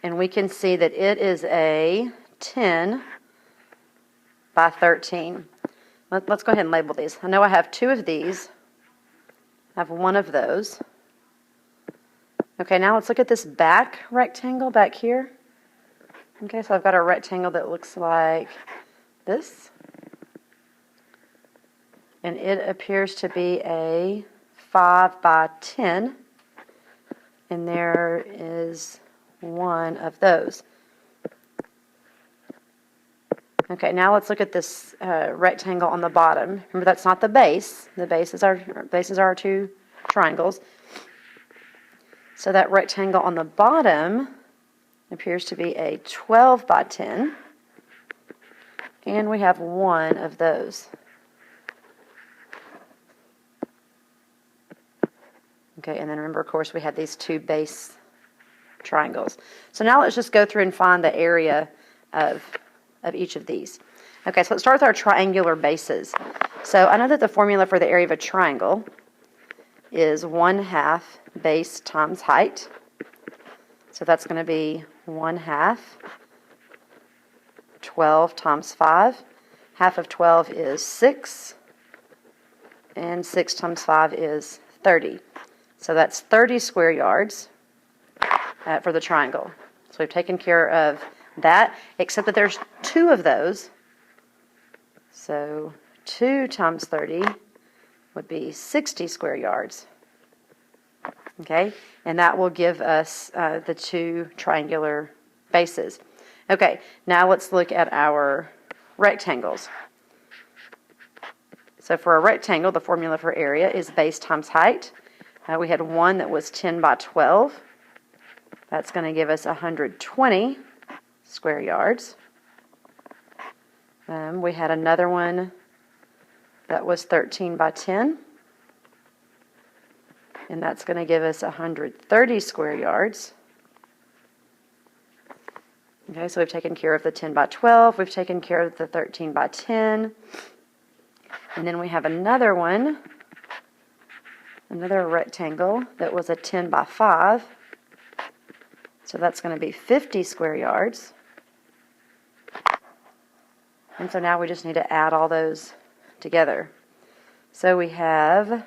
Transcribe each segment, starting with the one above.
and we can see that it is a 10 by 13. Let's go ahead and label these. I know I have 2 of these. I have 1 of those. Okay, now let's look at this back rectangle back here. Okay, so I've got a rectangle that looks like this. And it appears to be a 5 by 10. And there is 1 of those. Okay, now let's look at this rectangle on the bottom. Remember, that's not the base. The bases are our 2 triangles. So that rectangle on the bottom appears to be a 12 by 10. And we have 1 of those. Okay, and then remember, of course, we had these 2 base triangles. So now let's just go through and find the area of each of these. Okay, so let's start with our triangular bases. So I know that the formula for the area of a triangle is 1/2 base times height. So that's going to be 1/2 12 times 5. Half of 12 is 6, and 6 times 5 is 30. So that's 30 square yards for the triangle. So we've taken care of that, except that there's 2 of those. So 2 times 30 would be 60 square yards. Okay, and that will give us the 2 triangular bases. Okay, now let's look at our rectangles. So for a rectangle, the formula for area is base times height. We had 1 that was 10 by 12. That's going to give us 120 square yards. We had another one that was 13 by 10. And that's going to give us 130 square yards. Okay, so we've taken care of the 10 by 12. We've taken care of the 13 by 10. And then we have another one, another rectangle that was a 10 by 5. So that's going to be 50 square yards. And so now we just need to add all those together. So we have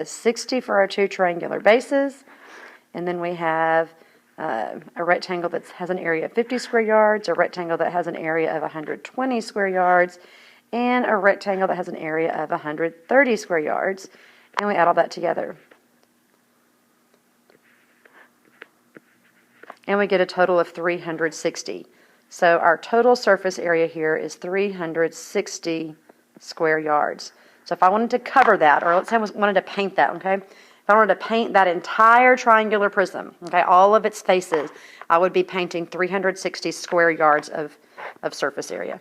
60 for our 2 triangular bases, and then we have a rectangle that has an area of 50 square yards, a rectangle that has an area of 120 square yards, and a rectangle that has an area of 130 square yards, and we add all that together. And we get a total of 360. So our total surface area here is 360 square yards. So if I wanted to cover that, or let's say I wanted to paint that, okay? If I wanted to paint that entire triangular prism, okay, all of its faces, I would be painting 360 square yards of surface area.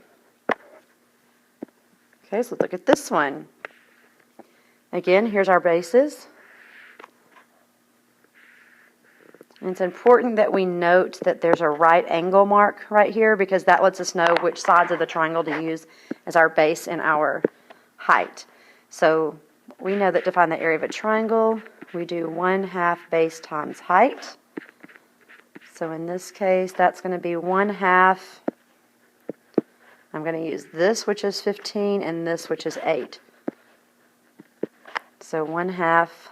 Okay, so let's look at this one. Again, here's our bases. And it's important that we note that there's a right angle mark right here, because that lets us know which sides of the triangle to use as our base and our height. So we know that to find the area of a triangle, we do 1/2 base times height. So in this case, that's going to be 1/2. I'm going to use this, which is 15, and this, which is 8. So 1/2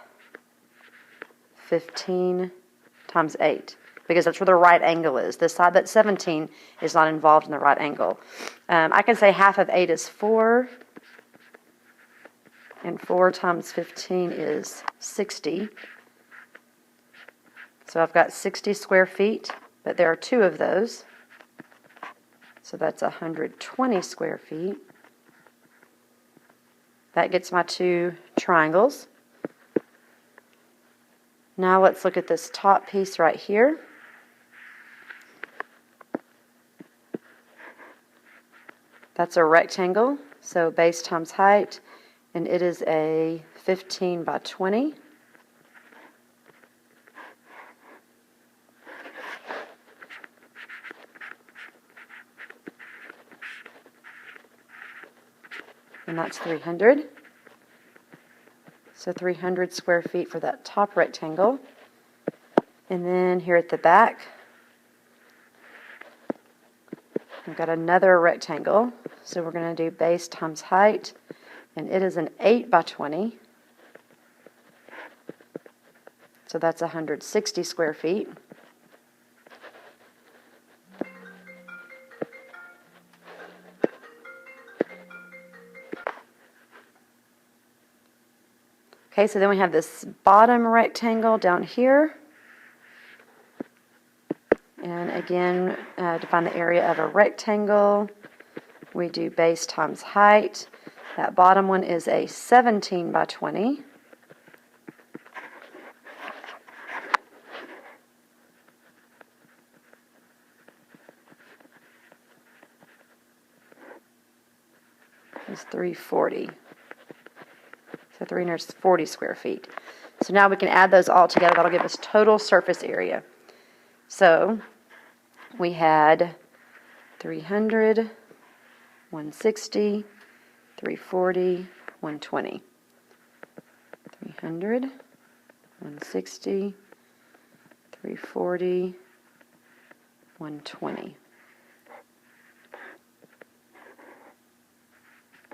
15 times 8, because that's where the right angle is. This side that's 17 is not involved in the right angle. I can say half of 8 is 4, and 4 times 15 is 60. So I've got 60 square feet, but there are 2 of those. So that's 120 square feet. That gets my 2 triangles. Now let's look at this top piece right here. That's a rectangle, so base times height, and it is a 15 by 20. And that's 300. So 300 square feet for that top rectangle. And then here at the back, We've got another rectangle, so we're going to do base times height, and it is an 8 by 20. So that's 160 square feet. Okay, so then we have this bottom rectangle down here. And again, to find the area of a rectangle, we do base times height. That bottom one is a 17 by 20. It's 340. So 340 square feet. So now we can add those all together. That'll give us total surface area. So we had 300, 160, 340, 120. 300, 160, 340, 120.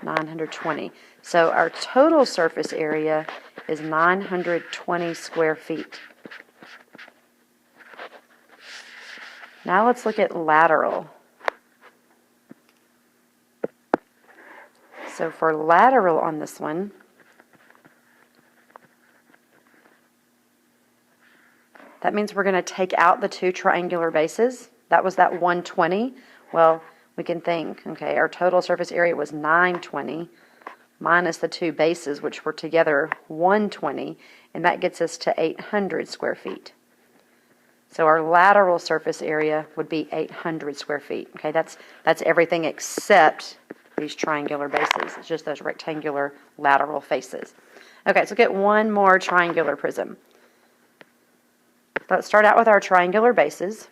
920. So our total surface area is 920 square feet. Now let's look at lateral. So for lateral on this one, that means we're going to take out the two triangular bases. That was that 120. Well, we can think, okay, our total surface area was 920 minus the two bases, which were together 120, and that gets us to 800 square feet. So our lateral surface area would be 800 square feet. Okay, that's everything except these triangular bases. It's just those rectangular lateral faces. Okay, so get one more triangular prism. Let's start out with our triangular bases.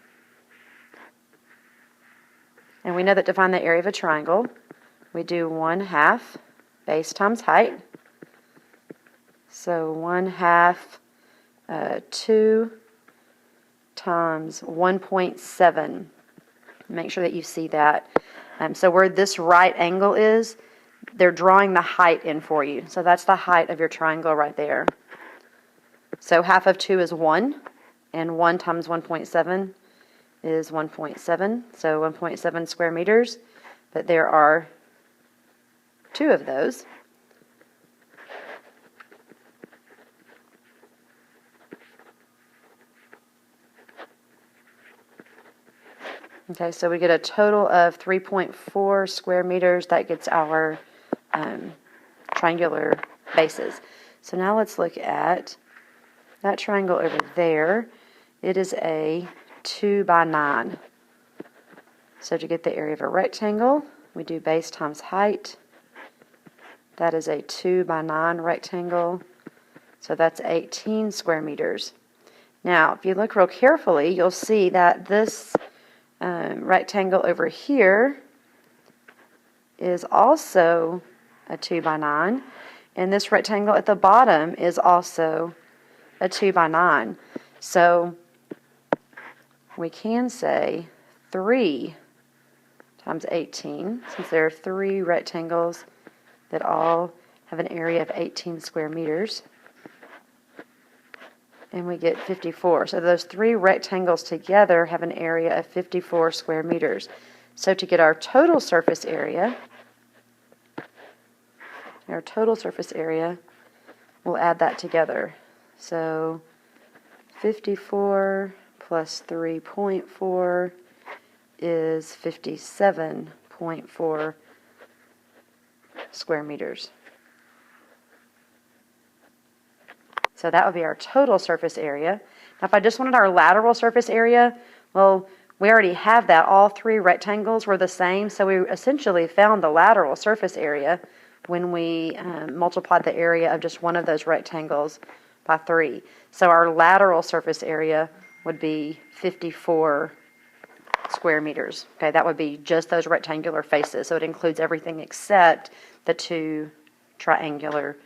And we know that to find the area of a triangle, we do 1/2 base times height. So 1/2 2 times 1.7. Make sure that you see that. So where this right angle is, they're drawing the height in for you. So that's the height of your triangle right there. So 1/2 of 2 is 1, and 1 times 1.7 is 1.7, so 1.7 square meters, but there are 2 of those. Okay, so we get a total of 3.4 square meters. That gets our triangular bases. So now let's look at that triangle over there. It is a 2 by 9. So to get the area of a rectangle, we do base times height. That is a 2 by 9 rectangle. So that's 18 square meters. Now, if you look real carefully, you'll see that this rectangle over here is also a 2 by 9, and this rectangle at the bottom is also a 2 by 9. So we can say 3 times 18, since there are 3 rectangles that all have an area of 18 square meters. And we get 54. So those 3 rectangles together have an area of 54 square meters. So to get our total surface area, we'll add that together. So 54 plus 3.4 is 57.4 square meters. So that would be our total surface area. Now if I just wanted our lateral surface area, well, we already have that. All 3 rectangles were the same, so we essentially found the lateral surface area when we multiplied the area of just one of those rectangles by 3. So our lateral surface area would be 54 square meters. Okay, that would be just those rectangular faces. So it includes everything except the 2 triangular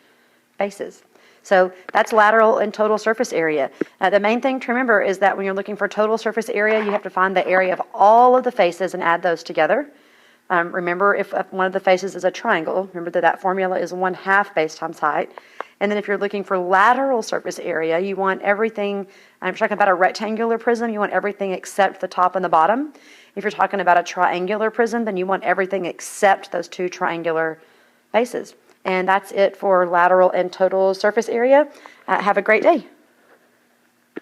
bases. So that's lateral and total surface area. The main thing to remember is that when you're looking for total surface area, you have to find the area of all of the faces and add those together. Remember, if one of the faces is a triangle, remember that formula is 1/2 base times height. And then if you're looking for lateral surface area, you want everything, I'm talking about a rectangular prism, you want everything except the top and the bottom. If you're talking about a triangular prism, then you want everything except those two triangular faces. And that's it for lateral and total surface area. Have a great day.